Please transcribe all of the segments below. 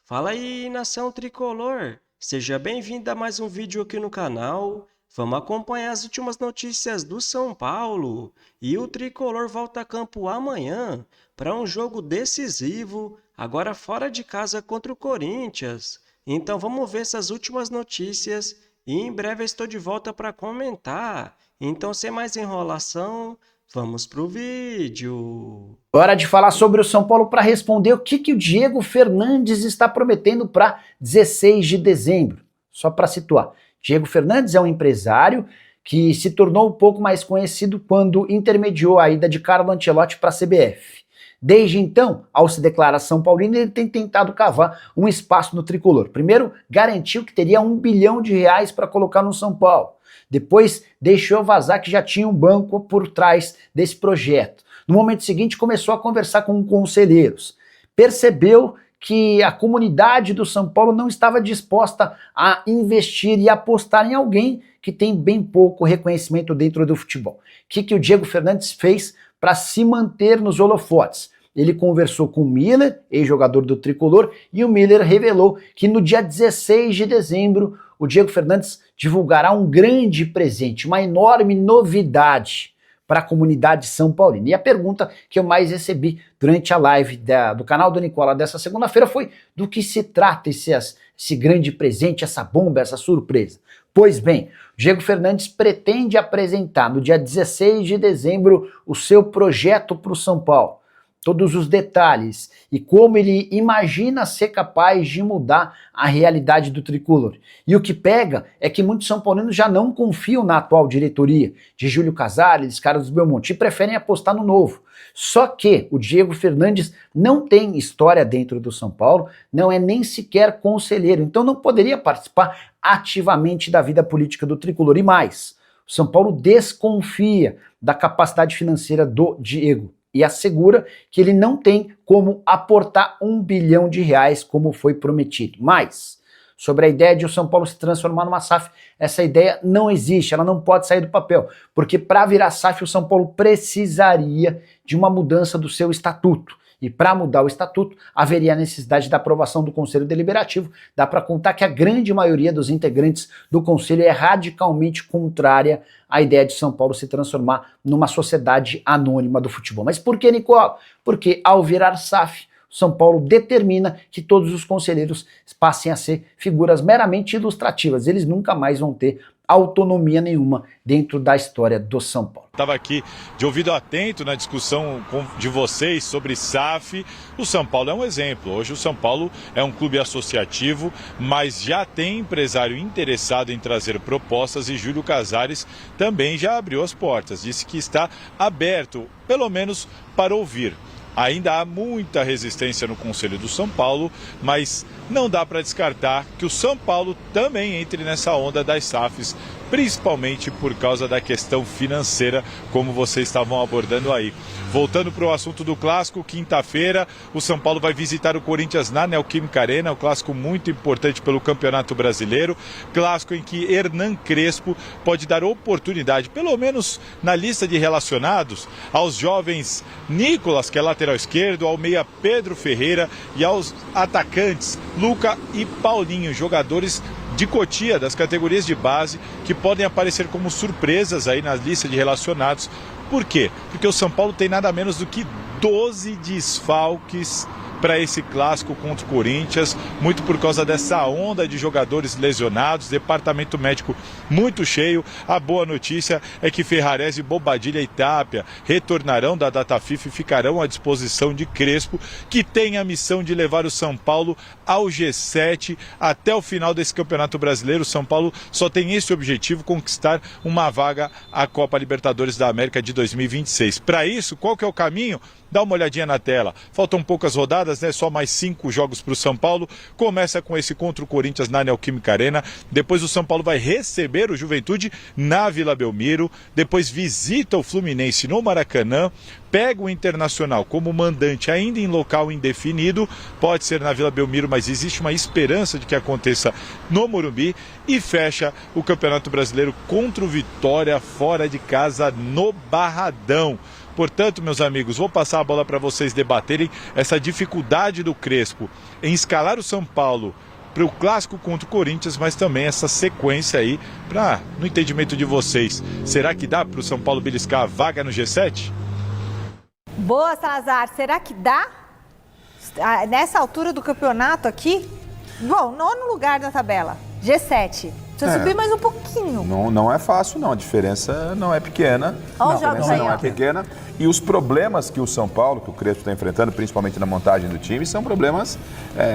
Fala aí, nação tricolor! Seja bem-vindo a mais um vídeo aqui no canal. Vamos acompanhar as últimas notícias do São Paulo. E o tricolor volta a campo amanhã para um jogo decisivo, agora fora de casa contra o Corinthians. Então vamos ver essas últimas notícias e em breve eu estou de volta para comentar. Então, sem mais enrolação, vamos pro vídeo. Hora de falar sobre o São Paulo para responder o que o Diego Fernandes está prometendo para 16 de dezembro. Só para situar, Diego Fernandes é um empresário que se tornou um pouco mais conhecido quando intermediou a ida de Carlo Ancelotti para a CBF. Desde então, ao se declarar São Paulino, ele tem tentado cavar um espaço no tricolor. Primeiro, garantiu que teria R$1 bilhão para colocar no São Paulo. Depois, deixou vazar que já tinha um banco por trás desse projeto. No momento seguinte, começou a conversar com conselheiros. Percebeu que a comunidade do São Paulo não estava disposta a investir e apostar em alguém que tem bem pouco reconhecimento dentro do futebol. O que o Diego Fernandes fez para se manter nos holofotes? Ele conversou com o Miller, ex-jogador do Tricolor, e o Miller revelou que no dia 16 de dezembro o Diego Fernandes divulgará um grande presente, uma enorme novidade para a comunidade São Paulina. E a pergunta que eu mais recebi durante a live do canal do Nicola dessa segunda-feira foi do que se trata esse grande presente, essa bomba, essa surpresa. Pois bem, Diego Fernandes pretende apresentar no dia 16 de dezembro o seu projeto para o São Paulo. Todos os detalhes e como ele imagina ser capaz de mudar a realidade do tricolor. E o que pega é que muitos são paulinos já não confiam na atual diretoria de Júlio Casares, Carlos Belmonte, e preferem apostar no novo. Só que o Diego Fernandes não tem história dentro do São Paulo, não é nem sequer conselheiro, então não poderia participar ativamente da vida política do tricolor. E mais, o São Paulo desconfia da capacidade financeira do Diego e assegura que ele não tem como aportar R$1 bilhão como foi prometido. Mas, sobre a ideia de o São Paulo se transformar numa SAF, essa ideia não existe, ela não pode sair do papel, porque para virar SAF o São Paulo precisaria de uma mudança do seu estatuto. E para mudar o estatuto, haveria a necessidade da aprovação do Conselho Deliberativo. Dá para contar que a grande maioria dos integrantes do Conselho é radicalmente contrária à ideia de São Paulo se transformar numa sociedade anônima do futebol. Mas por que, Nicolau? Porque ao virar SAF, São Paulo determina que todos os conselheiros passem a ser figuras meramente ilustrativas. Eles nunca mais vão ter autonomia nenhuma dentro da história do São Paulo. Estava aqui de ouvido atento na discussão de vocês sobre SAF. O São Paulo é um exemplo. Hoje o São Paulo é um clube associativo, mas já tem empresário interessado em trazer propostas e Júlio Casares também já abriu as portas. Disse que está aberto, pelo menos para ouvir. Ainda há muita resistência no Conselho do São Paulo, mas não dá para descartar que o São Paulo também entre nessa onda das SAFs, principalmente por causa da questão financeira, como vocês estavam abordando aí. Voltando para o assunto do clássico, quinta-feira, o São Paulo vai visitar o Corinthians na Neoquímica Arena, um clássico muito importante pelo Campeonato Brasileiro, clássico em que Hernan Crespo pode dar oportunidade, pelo menos na lista de relacionados, aos jovens Nicolas, que é lateral esquerdo, ao meia Pedro Ferreira e aos atacantes Luca e Paulinho, jogadores de Cotia, das categorias de base, que podem aparecer como surpresas aí na lista de relacionados. Por quê? Porque o São Paulo tem nada menos do que 12 desfalques para esse clássico contra o Corinthians, muito por causa dessa onda de jogadores lesionados, departamento médico muito cheio. A boa notícia é que Ferrarese, Bobadilha e Tapia retornarão da data FIFA e ficarão à disposição de Crespo, que tem a missão de levar o São Paulo ao G7 até o final desse Campeonato Brasileiro. O São Paulo só tem esse objetivo, conquistar uma vaga à Copa Libertadores da América de 2026. Para isso, qual que é o caminho? Dá uma olhadinha na tela. Faltam poucas rodadas, né? Só mais 5 jogos para o São Paulo. Começa com esse contra o Corinthians na Neoquímica Arena. Depois o São Paulo vai receber o Juventude na Vila Belmiro. Depois visita o Fluminense no Maracanã. Pega o Internacional como mandante ainda em local indefinido. Pode ser na Vila Belmiro, mas existe uma esperança de que aconteça no Morumbi. E fecha o Campeonato Brasileiro contra o Vitória fora de casa no Barradão. Portanto, meus amigos, vou passar a bola para vocês debaterem essa dificuldade do Crespo em escalar o São Paulo para o clássico contra o Corinthians, mas também essa sequência aí, no entendimento de vocês, será que dá para o São Paulo beliscar a vaga no G7? Boa, Salazar. Será que dá? Nessa altura do campeonato aqui? Bom, 9º lugar na tabela, G7. Precisa subir mais um pouquinho. Não é fácil, não. A diferença não é pequena. Olha os jogos aí, não ó. é pequena. E os problemas que o São Paulo, que o Crespo está enfrentando, principalmente na montagem do time, são problemas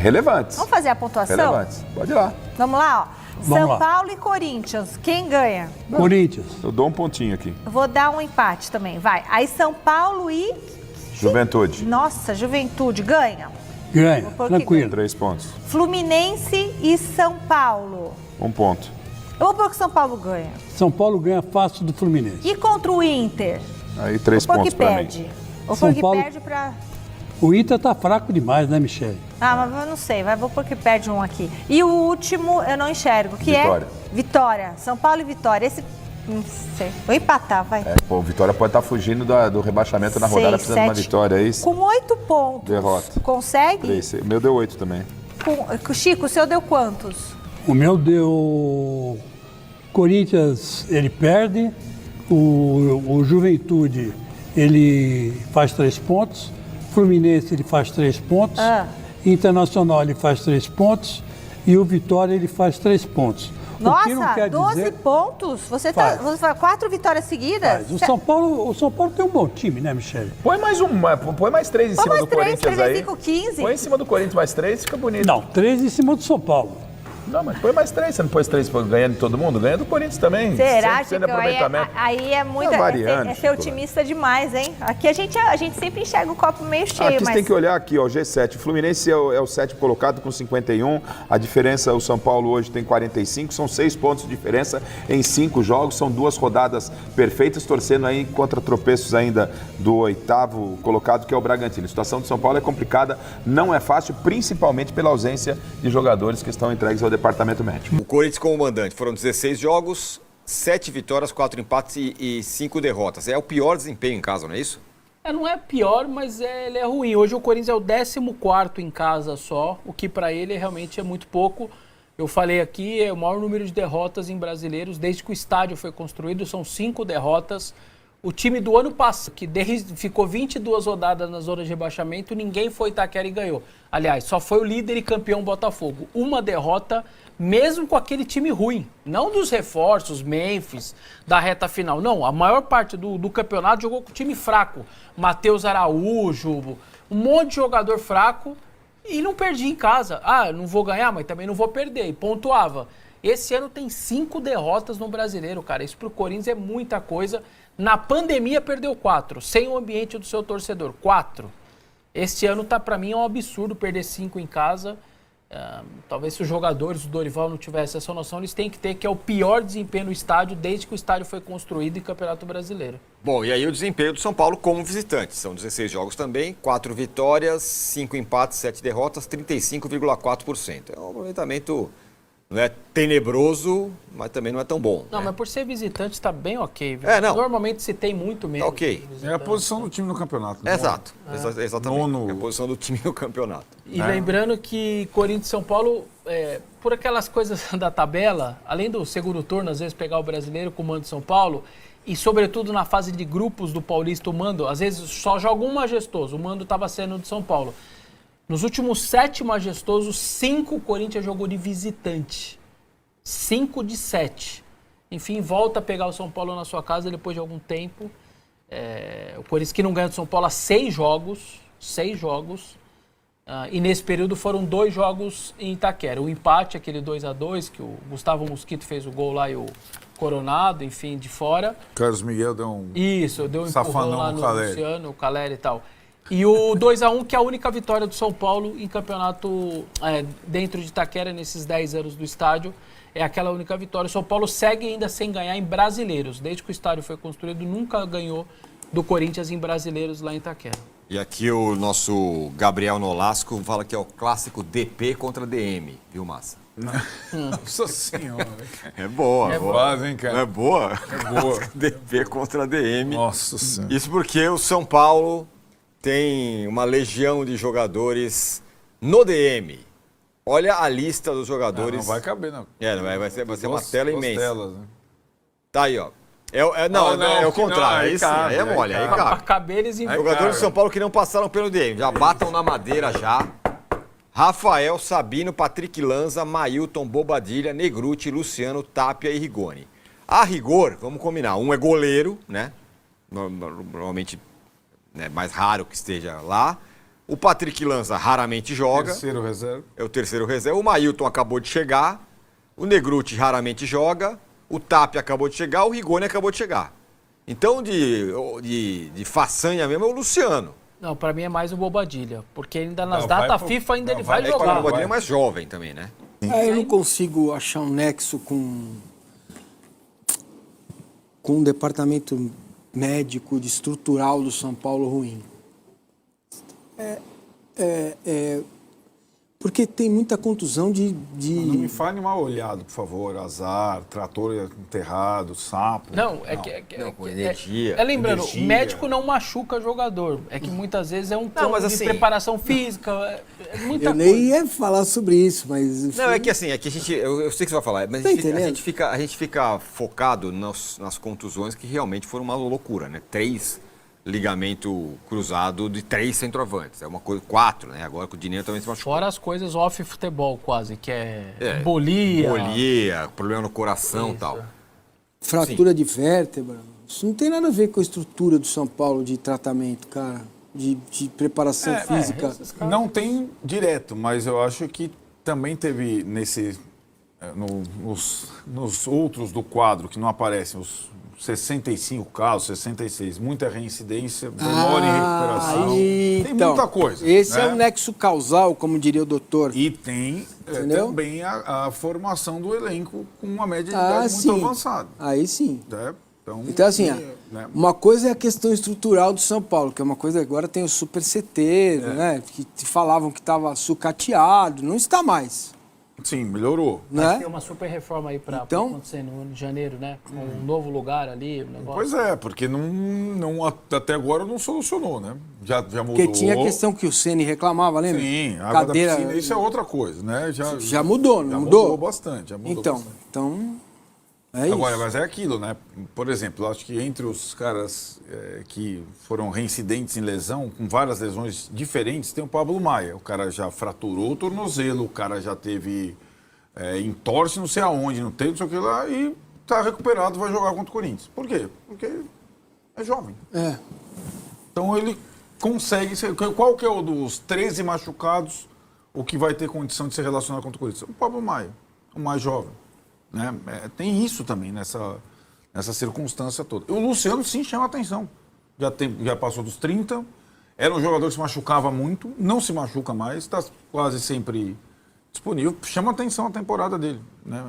relevantes. Vamos fazer a pontuação? Relevantes. Pode ir lá. Vamos lá, ó. Vamos São lá. Paulo e Corinthians. Quem ganha? Corinthians. Eu dou um pontinho aqui. Vou dar um empate também, vai. Aí São Paulo e... Juventude. Nossa, Juventude ganha. Ganha, Porque tranquilo. 3 pontos. Fluminense e São Paulo. 1 ponto. Eu vou pôr que São Paulo ganha. São Paulo ganha fácil do Fluminense. E contra o Inter? Aí 3 Vou pôr pontos que para mim. perde. Vou São pôr que Paulo- perde pra... O Inter tá fraco demais, né, Michele? Ah, mas eu não sei, vou pôr que perde um aqui. E o último eu não enxergo, que Vitória. é Vitória. São Paulo e Vitória. Esse, não sei. Vou empatar, vai. O Vitória pode estar fugindo do rebaixamento na rodada, precisando de uma 7. vitória aí. Com 8 pontos. Derrota. Consegue? O meu deu 8 também. Chico, o seu deu quantos? O meu deu... Corinthians, ele perde. O Juventude, ele faz 3 pontos. Fluminense, ele faz 3 pontos. Internacional, ele faz 3 pontos. E o Vitória, ele faz 3 pontos. O que não Nossa, quer 12 dizer... pontos? Você Faz. faz 4 vitórias seguidas? Mas o São Paulo tem um bom time, né, Michele? Põe mais 3 em Põe cima mais do 3, Corinthians aí. 5, 15. Põe em cima do Corinthians mais 3, fica bonito. Não, 3 em cima do São Paulo. Não, mas põe mais 3. Você não pôs 3 ganhando de todo mundo? Ganha do Corinthians também. Será, 100% de Chico? aproveitamento. Aí é muito... É variante, é ser otimista demais, hein? Aqui a gente sempre enxerga o copo meio cheio, Aqui mas... você tem que olhar aqui, ó, o G7. O Fluminense é o 7º colocado com 51. A diferença, o São Paulo hoje tem 45. São 6 pontos de diferença em 5 jogos. São 2 rodadas perfeitas, torcendo aí contra tropeços ainda do 8º colocado, que é o Bragantino. A situação do São Paulo é complicada, não é fácil, principalmente pela ausência de jogadores que estão entregues ao departamento médico. O Corinthians como mandante, foram 16 jogos, 7 vitórias, 4 empates e 5 derrotas. É o pior desempenho em casa, não é isso? Não é pior, mas ele é ruim. Hoje o Corinthians é o 14º em casa só, o que para ele realmente é muito pouco. Eu falei aqui, é o maior número de derrotas em brasileiros, desde que o estádio foi construído, são 5 derrotas. O time do ano passado, que ficou 22 rodadas na zona de rebaixamento, ninguém foi Itaquera e ganhou. Aliás, só foi o líder e campeão Botafogo. Uma derrota, mesmo com aquele time ruim. Não dos reforços, Memphis, da reta final. Não, a maior parte do campeonato jogou com time fraco. Matheus Araújo, um monte de jogador fraco e não perdi em casa. Ah, não vou ganhar, mas também não vou perder. E pontuava. Esse ano tem 5 derrotas no Brasileiro, cara. Isso pro Corinthians é muita coisa. Na pandemia perdeu 4, sem o ambiente do seu torcedor. 4. Este ano tá, para mim, é um absurdo perder 5 em casa. Talvez se os jogadores do Dorival não tivessem essa noção, eles têm que ter, que é o pior desempenho no estádio desde que o estádio foi construído em Campeonato Brasileiro. Bom, e aí o desempenho do São Paulo como visitante. São 16 jogos também, 4 vitórias, 5 empates, 7 derrotas, 35,4%. É um aproveitamento, não é tenebroso, mas também não é tão bom. Não, né? mas por ser visitante está bem ok. Viu? É, não. Normalmente se tem muito menos. Tá ok. É a posição do time no campeonato. Né? Exato, exatamente. Nono. É a posição do time no campeonato. E lembrando que Corinthians e São Paulo, por aquelas coisas da tabela, além do segundo turno, às vezes pegar o brasileiro com o mando de São Paulo, e sobretudo na fase de grupos do Paulista, o mando, às vezes só joga um majestoso, o mando estava sendo de São Paulo. Nos últimos 7 majestosos, 5 o Corinthians jogou de visitante. 5 de 7. Enfim, volta a pegar o São Paulo na sua casa depois de algum tempo. O Corinthians que não ganha do São Paulo há 6 jogos. 6 jogos. E nesse período foram 2 jogos em Itaquera. O empate, aquele 2-2, que o Gustavo Mosquito fez o gol lá e o Coronado, enfim, de fora. Carlos Miguel deu um... Isso, deu um empurrão safanão lá no no Caleri. Luciano, o Caleri e tal. E o 2-1, que é a única vitória do São Paulo em campeonato dentro de Itaquera, nesses 10 anos do estádio. É aquela única vitória. O São Paulo segue ainda sem ganhar em brasileiros. Desde que o estádio foi construído, nunca ganhou do Corinthians em brasileiros lá em Itaquera. E aqui o nosso Gabriel Nolasco fala que é o clássico DP contra DM, viu, Massa? Nossa senhora. É boa. É boa, hein, cara? É boa? É boa. DP contra DM. Nossa senhora. Isso porque o São Paulo tem uma legião de jogadores no DM. Olha a lista dos jogadores. Não vai caber, não. Vai ser uma tela imensa. Telas, né? Tá aí, ó. É o contrário. Aí sim, aí é mole, aí Pra cabe. caber eles em... Jogadores do São Paulo que não passaram pelo DM. Já batam na madeira já. Rafael, Sabino, Patrick Lanza, Mailton, Bobadilha, Negruti, Luciano, Tapia e Rigoni. A rigor, vamos combinar, um é goleiro, né? Normalmente é mais raro que esteja lá. O Patrick Lanza raramente joga. Terceiro reserva. É o terceiro reserva. O Mailton acabou de chegar. O Negruti raramente joga. O Tapia acabou de chegar. O Rigoni acabou de chegar. Então, de façanha mesmo é o Luciano. Não, pra mim é mais o Bobadilha. Porque ainda nas Não, datas vai pro- FIFA ainda não, ele vai- vai é que o jogar. O Bobadilha é mais jovem também, né? Eu não consigo achar um nexo com um departamento médico, de estrutural do São Paulo ruim. Porque tem muita contusão de... Não me fale mal olhado, por favor. Azar, trator enterrado, sapo. Não, com energia. Lembrando, Energia. o médico não machuca jogador. É que muitas vezes é um campo mas de assim- preparação física. É muita Eu coisa. nem ia falar sobre isso, mas... enfim. Não, é que assim, a gente. Eu sei que você vai falar, mas Tá a entendendo? gente fica focado nas contusões que realmente foram uma loucura, né? 3 ligamento cruzado de 3 centroavantes. É uma coisa, 4, né? Agora com o Dinheiro também se machucou. Fora as coisas off-futebol quase, que é embolia. Embolia, problema no coração e tal. Fratura de vértebra. Isso não tem nada a ver com a estrutura do São Paulo de tratamento, cara. De preparação física. Não tem direto, mas eu acho que também teve nos outros do quadro que não aparecem, os 65 casos, 66, muita reincidência, demora em recuperação. Tem muita coisa. Esse né? é o nexo causal, como diria o doutor. E tem Entendeu? também a formação do elenco com uma média de Ah, idade sim. muito avançada. Aí sim. Né? Então, assim, né? uma coisa é a questão estrutural do São Paulo, que é uma coisa, agora tem o super CT, né? Que falavam que estava sucateado, não está mais. Sim, melhorou. Mas Né? tem uma super reforma aí pra Então- acontecer no janeiro, né? Um novo lugar ali, um negócio. Pois é, porque até agora não solucionou, né? Já mudou. Porque tinha a questão que o Ceni reclamava, lembra? Sim, a água Cadeira. da piscina, isso é outra coisa, né? Já mudou, não já mudou? Mudou bastante, já mudou Então, bastante. é Agora, isso. mas é aquilo, né? Por exemplo, eu acho que entre os caras que foram reincidentes em lesão, com várias lesões diferentes, tem o Pablo Maia. O cara já fraturou o tornozelo, o cara já teve entorse não sei aonde, não sei o que lá, e tá recuperado, vai jogar contra o Corinthians. Por quê? Porque é jovem. É. Então ele consegue ser. Qual que é o dos 13 machucados, o que vai ter condição de ser relacionado contra o Corinthians? O Pablo Maia, o mais jovem. Né? Tem isso também nessa circunstância toda. O Luciano sim chama atenção. Já passou dos 30, era um jogador que se machucava muito, não se machuca mais, está quase sempre disponível. Chama atenção a temporada dele, né?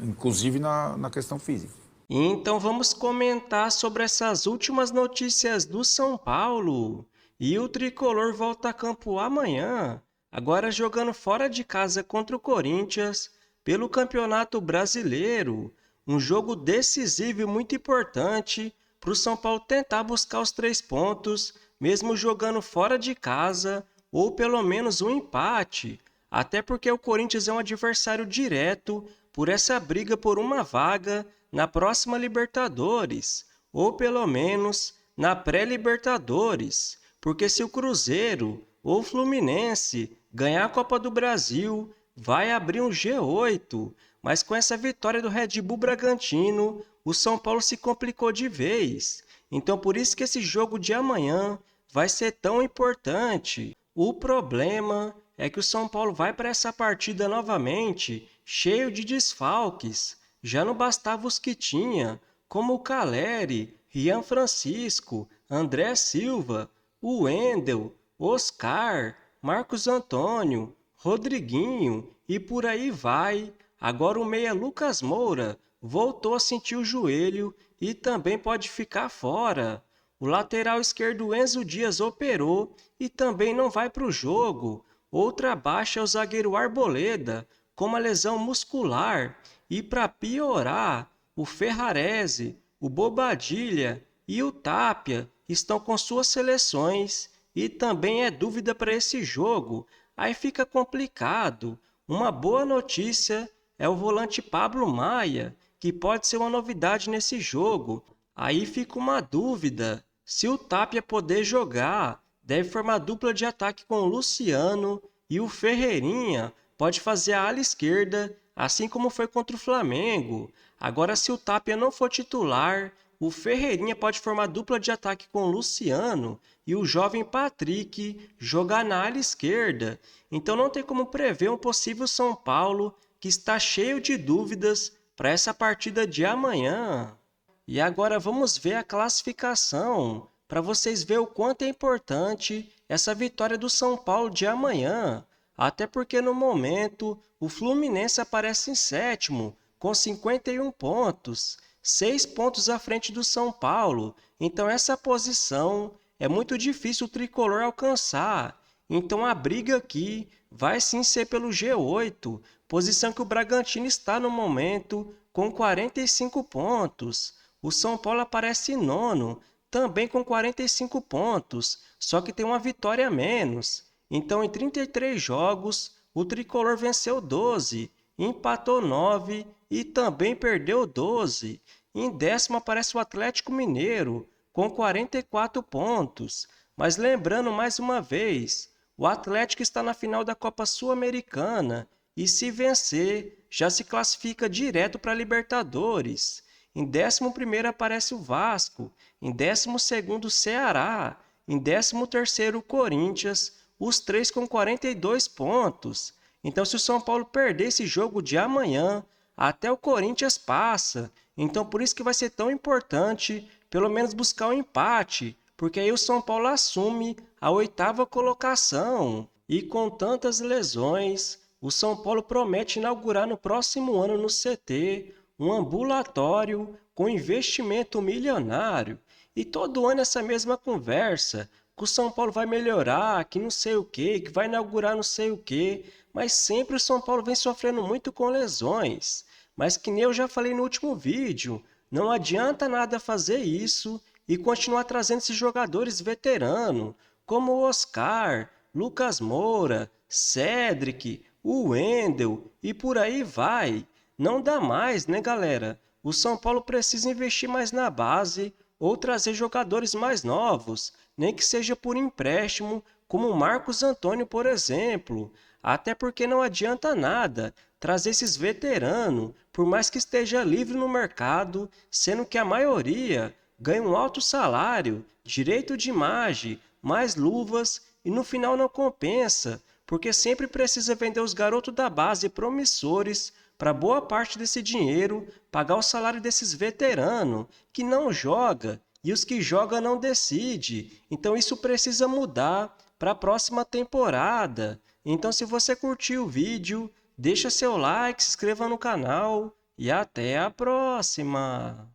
Inclusive na questão física. Então vamos comentar sobre essas últimas notícias do São Paulo. E o Tricolor volta a campo amanhã, agora jogando fora de casa contra o Corinthians, pelo Campeonato Brasileiro. Um jogo decisivo e muito importante para o São Paulo tentar buscar os 3 pontos, mesmo jogando fora de casa, ou pelo menos um empate. Até porque o Corinthians é um adversário direto por essa briga por uma vaga na próxima Libertadores, ou pelo menos na pré-Libertadores, porque se o Cruzeiro ou o Fluminense ganhar a Copa do Brasil, vai abrir um G8, mas com essa vitória do Red Bull Bragantino, o São Paulo se complicou de vez. Então por isso que esse jogo de amanhã vai ser tão importante. O problema é que o São Paulo vai para essa partida novamente cheio de desfalques. Já não bastava os que tinha, como o Caleri, Rian Francisco, André Silva, o Wendel, Oscar, Marcos Antônio, Rodriguinho e por aí vai. Agora o meia Lucas Moura voltou a sentir o joelho e também pode ficar fora. o lateral esquerdo Enzo Dias operou e também não vai para o jogo. Outra baixa é o zagueiro Arboleda, com uma lesão muscular. E para piorar, o Ferrarese, o Bobadilha e o Tapia estão com suas seleções e também é dúvida para esse jogo. Aí fica complicado. Uma boa notícia é o volante Pablo Maia, que pode ser uma novidade nesse jogo. Aí fica uma dúvida. Se o Tapia poder jogar, deve formar dupla de ataque com o Luciano e o Ferreirinha pode fazer a ala esquerda, assim como foi contra o Flamengo. Agora, se o Tapia não for titular, o Ferreirinha pode formar dupla de ataque com o Luciano e o jovem Patrick jogar na ala esquerda. Então não tem como prever um possível São Paulo que está cheio de dúvidas para essa partida de amanhã. E agora vamos ver a classificação, para vocês verem o quanto é importante essa vitória do São Paulo de amanhã. Até porque no momento o Fluminense aparece em sétimo, com 51 pontos, 6 pontos à frente do São Paulo. Então essa posição é muito difícil o tricolor alcançar. Então a briga aqui vai sim ser pelo G8, posição que o Bragantino está no momento com 45 pontos. O São Paulo aparece em nono, também com 45 pontos, só que tem uma vitória a menos. Então em 33 jogos, o tricolor venceu 12, empatou 9 e também perdeu 12. Em décimo aparece o Atlético Mineiro, com 44 pontos. Mas lembrando mais uma vez, o Atlético está na final da Copa Sul-Americana e se vencer, já se classifica direto para a Libertadores. Em 11º aparece o Vasco, em 12º o Ceará, em 13º o Corinthians, os três com 42 pontos. Então se o São Paulo perder esse jogo de amanhã, até o Corinthians passa. Então por isso que vai ser tão importante pelo menos buscar um empate, porque aí o São Paulo assume a 8ª colocação. E com tantas lesões, o São Paulo promete inaugurar no próximo ano no CT um ambulatório com investimento milionário. E todo ano essa mesma conversa, que o São Paulo vai melhorar, que não sei o que vai inaugurar não sei o que, mas sempre o São Paulo vem sofrendo muito com lesões. Mas que nem eu já falei no último vídeo, não adianta nada fazer isso e continuar trazendo esses jogadores veteranos, como o Oscar, Lucas Moura, Cédric, o Wendel e por aí vai. Não dá mais, né, galera? O São Paulo precisa investir mais na base ou trazer jogadores mais novos, nem que seja por empréstimo, como o Marcos Antônio, por exemplo. Até porque não adianta nada trazer esses veteranos, por mais que esteja livre no mercado, sendo que a maioria ganha um alto salário, direito de imagem, mais luvas e no final não compensa, porque sempre precisa vender os garotos da base promissores para boa parte desse dinheiro pagar o salário desses veteranos que não joga e os que jogam não decidem. Então isso precisa mudar para a próxima temporada. Então se você curtiu o vídeo, deixa seu like, se inscreva no canal e até a próxima!